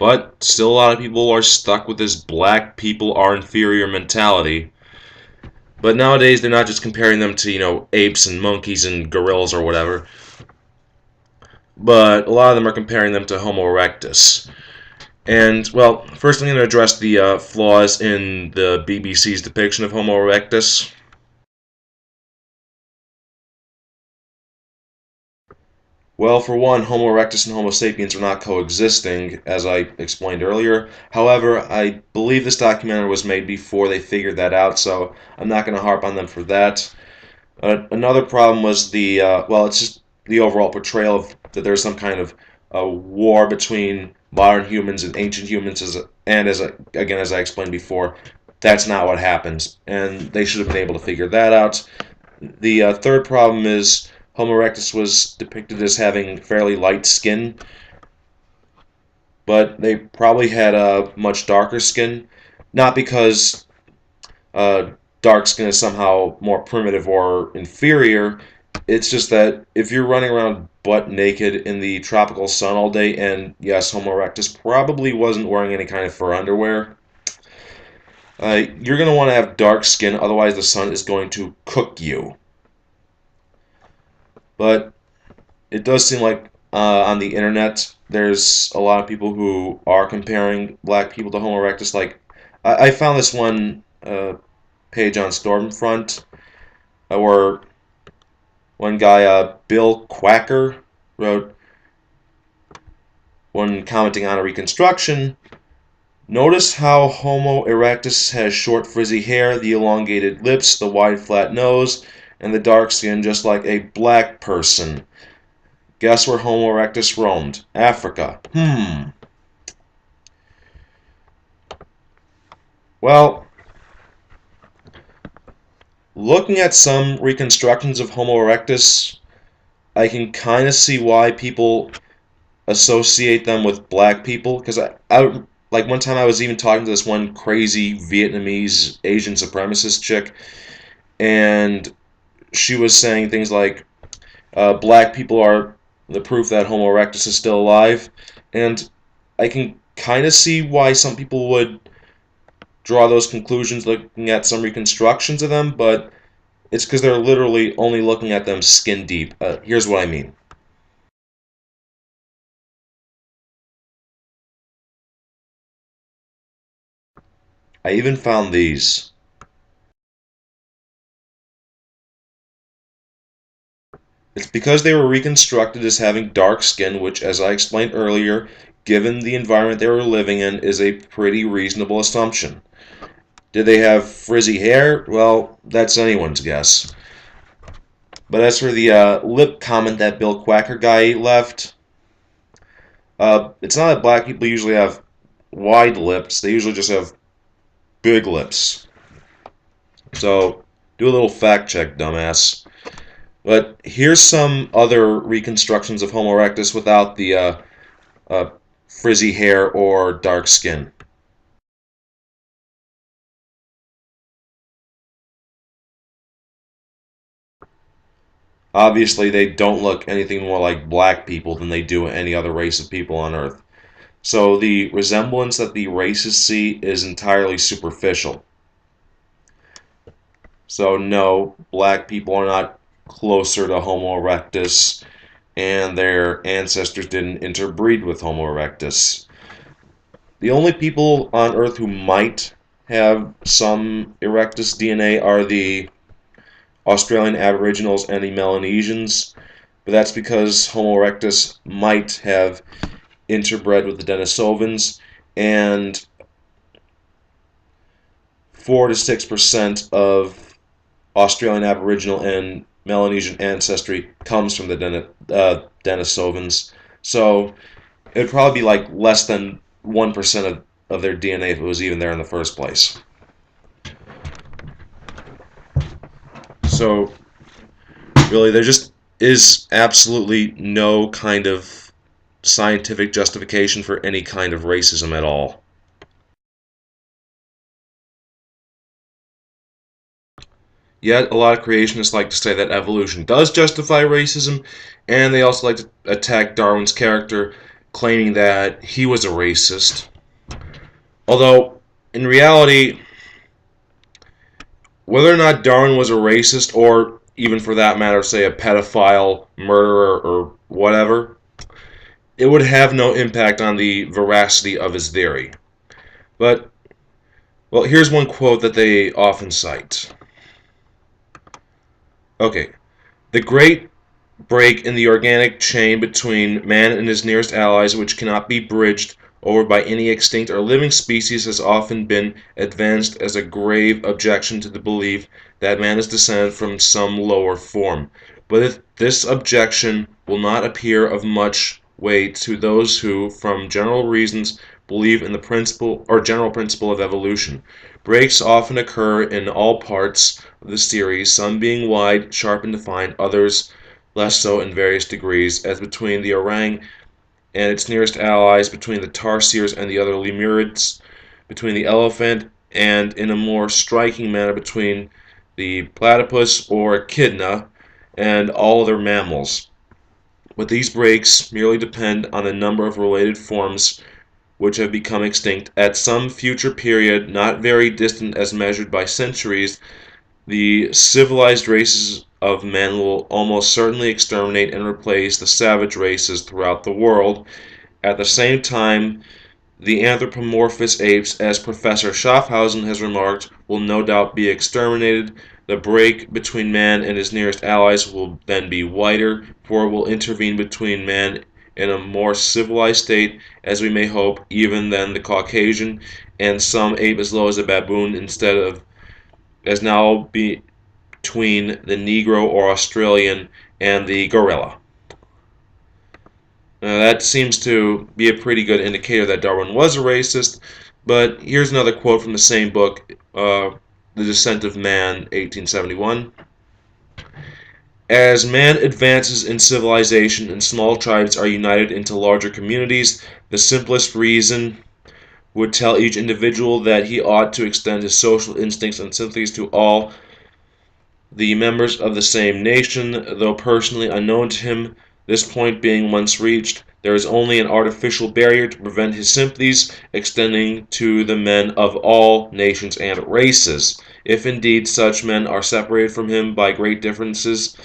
But still a lot of people are stuck with this black people are inferior mentality. But nowadays they're not just comparing them to, apes and monkeys and gorillas or whatever. But a lot of them are comparing them to Homo erectus. And, well, first I'm going to address the flaws in the BBC's depiction of Homo erectus. Well, for one, Homo erectus and Homo sapiens are not coexisting, as I explained earlier. However, I believe this documentary was made before they figured that out, so I'm not going to harp on them for that. Another problem was it's just the overall portrayal of that there's some kind of war between modern humans and ancient humans, as I explained before, that's not what happens, and they should have been able to figure that out. The third problem is Homo erectus was depicted as having fairly light skin, but they probably had a much darker skin, not because uh, dark skin is somehow more primitive or inferior. It's just that if you're running around butt naked in the tropical sun all day, and yes, Homo erectus probably wasn't wearing any kind of fur underwear, you're going to want to have dark skin, otherwise the sun is going to cook you. But it does seem like on the internet there's a lot of people who are comparing black people to Homo erectus. Like, I found this one page on Stormfront where one guy, Bill Quacker, wrote, when commenting on a reconstruction, notice how Homo erectus has short frizzy hair, the elongated lips, the wide flat nose, and the dark skin just like a black person. Guess where Homo erectus roamed? Africa. Well, looking at some reconstructions of Homo erectus, I can kind of see why people associate them with black people. Because like one time I was even talking to this one crazy Vietnamese Asian supremacist chick, and she was saying things like, black people are the proof that Homo erectus is still alive. And I can kind of see why some people would draw those conclusions looking at some reconstructions of them, but it's because they're literally only looking at them skin deep. Here's what I mean. I even found these. It's because they were reconstructed as having dark skin, which, as I explained earlier, given the environment they were living in, is a pretty reasonable assumption. Did they have frizzy hair? Well, that's anyone's guess. But as for the lip comment that Bill Quacker guy left, it's not that black people usually have wide lips. They usually just have big lips. So do a little fact check, dumbass. But here's some other reconstructions of Homo erectus without the uh, frizzy hair or dark skin. Obviously, they don't look anything more like black people than they do any other race of people on Earth. So the resemblance that the races see is entirely superficial. So no, black people are not closer to Homo erectus, and their ancestors didn't interbreed with Homo erectus. The only people on Earth who might have some erectus DNA are the Australian Aboriginals and the Melanesians, but that's because Homo erectus might have interbred with the Denisovans, and 4 to 6% of Australian Aboriginal and Melanesian ancestry comes from the Denisovans. So it would probably be like less than 1% of their DNA if it was even there in the first place. So really, there just is absolutely no kind of scientific justification for any kind of racism at all. Yet, a lot of creationists like to say that evolution does justify racism, and they also like to attack Darwin's character claiming that he was a racist. Although, in reality, whether or not Darwin was a racist, or even for that matter, say a pedophile, murderer, or whatever, it would have no impact on the veracity of his theory. But, well, here's one quote that they often cite. Okay. The great break in the organic chain between man and his nearest allies, which cannot be bridged over by any extinct or living species, has often been advanced as a grave objection to the belief that man is descended from some lower form. But this objection will not appear of much weight to those who, from general reasons, believe in the principle or general principle of evolution. Breaks often occur in all parts of the series, some being wide, sharp, and defined, others less so in various degrees, as between the orang and its nearest allies, between the tarsiers and the other lemurids, between the elephant, and in a more striking manner between the platypus or echidna and all other mammals. But these breaks merely depend on the number of related forms which have become extinct. At some future period, not very distant as measured by centuries, the civilized races of men will almost certainly exterminate and replace the savage races throughout the world. At the same time, the anthropomorphous apes, as Professor Schaffhausen has remarked, will no doubt be exterminated. The break between man and his nearest allies will then be wider, for it will intervene between man in a more civilized state, as we may hope, even than the Caucasian, and some ape as low as a baboon, instead of as now between the Negro or Australian and the gorilla. That seems to be a pretty good indicator that Darwin was a racist, but here's another quote from the same book, The Descent of Man, 1871. As man advances in civilization and small tribes are united into larger communities, the simplest reason would tell each individual that he ought to extend his social instincts and sympathies to all the members of the same nation, though personally unknown to him. This point being once reached, there is only an artificial barrier to prevent his sympathies extending to the men of all nations and races. If indeed such men are separated from him by great differences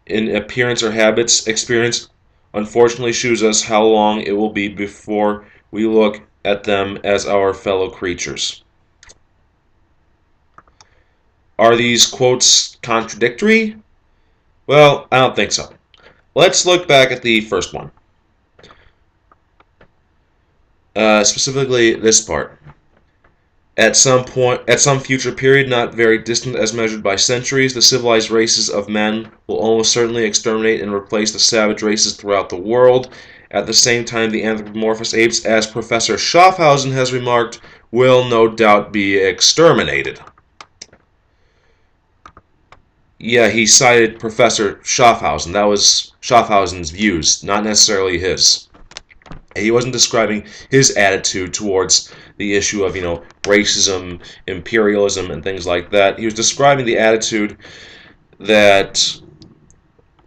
in appearance or habits, experience unfortunately shows us how long it will be before we look at them as our fellow creatures. Are these quotes contradictory? Well, I don't think so. Let's look back at the first one. Specifically this part. At some future period, not very distant as measured by centuries, the civilized races of men will almost certainly exterminate and replace the savage races throughout the world. At the same time, the anthropomorphous apes, as Professor Schaffhausen has remarked, will no doubt be exterminated. Yeah, he cited Professor Schaffhausen. That was Schaffhausen's views, not necessarily his. He wasn't describing his attitude towards the issue of, racism, imperialism, and things like that. He was describing the attitude that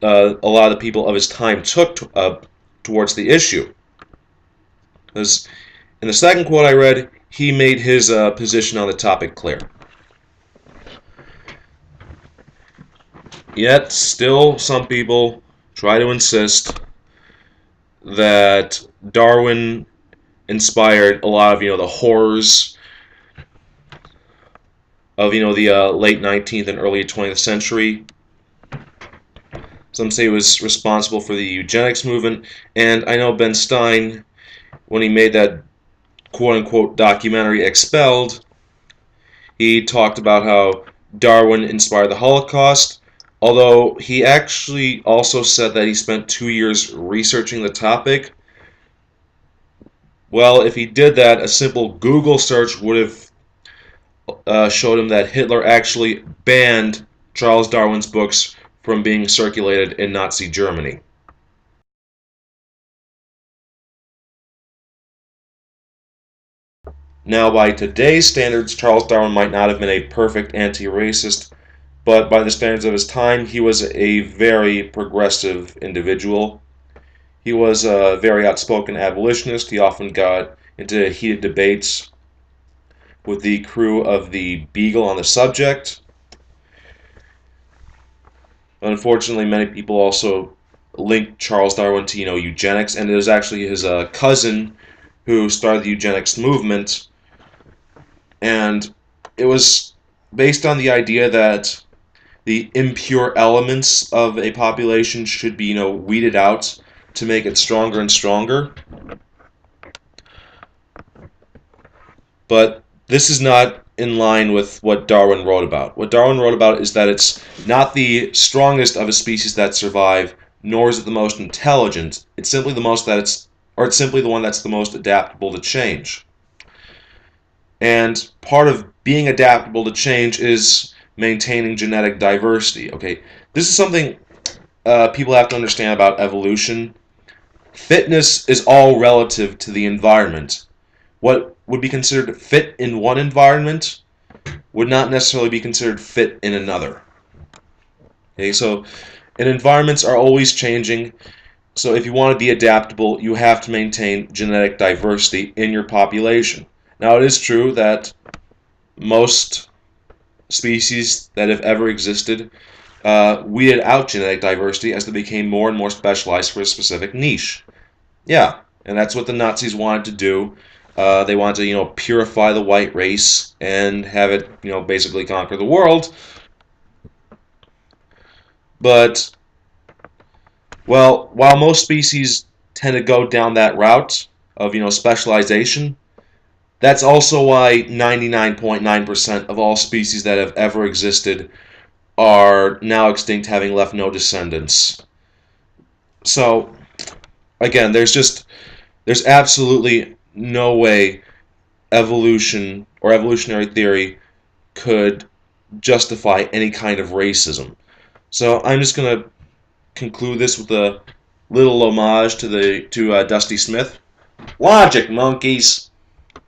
a lot of the people of his time took towards the issue. Because in the second quote I read, he made his position on the topic clear. Yet, still, some people try to insist that Darwin inspired a lot of, the horrors of, the late 19th and early 20th century. Some say he was responsible for the eugenics movement, and I know Ben Stein, when he made that quote-unquote documentary Expelled, he talked about how Darwin inspired the Holocaust, although he actually also said that he spent 2 years researching the topic. Well, if he did that, a simple Google search would have showed him that Hitler actually banned Charles Darwin's books from being circulated in Nazi Germany. Now, by today's standards, Charles Darwin might not have been a perfect anti-racist, but by the standards of his time, he was a very progressive individual. He was a very outspoken abolitionist. He often got into heated debates with the crew of the Beagle on the subject. Unfortunately, many people also link Charles Darwin to eugenics, and it was actually his cousin who started the eugenics movement, and it was based on the idea that the impure elements of a population should be weeded out to make it stronger and stronger. But this is not in line with what Darwin wrote about. What Darwin wrote about is that it's not the strongest of a species that survive, nor is it the most intelligent. It's simply the one that's the most adaptable to change. And part of being adaptable to change is maintaining genetic diversity. Okay, this is something people have to understand about evolution. Fitness is all relative to the environment. What would be considered fit in one environment would not necessarily be considered fit in another. Okay, so and environments are always changing. So if you want to be adaptable, you have to maintain genetic diversity in your population. Now, it is true that most species that have ever existed weeded out genetic diversity as they became more and more specialized for a specific niche. Yeah, and that's what the Nazis wanted to do. They wanted to, purify the white race and have it, basically conquer the world. But, well, while most species tend to go down that route of, specialization, that's also why 99.9% of all species that have ever existed are now extinct, having left no descendants. So, again, there's absolutely no way evolution or evolutionary theory could justify any kind of racism. So I'm just going to conclude this with a little homage to Dusty Smith. Logic, monkeys!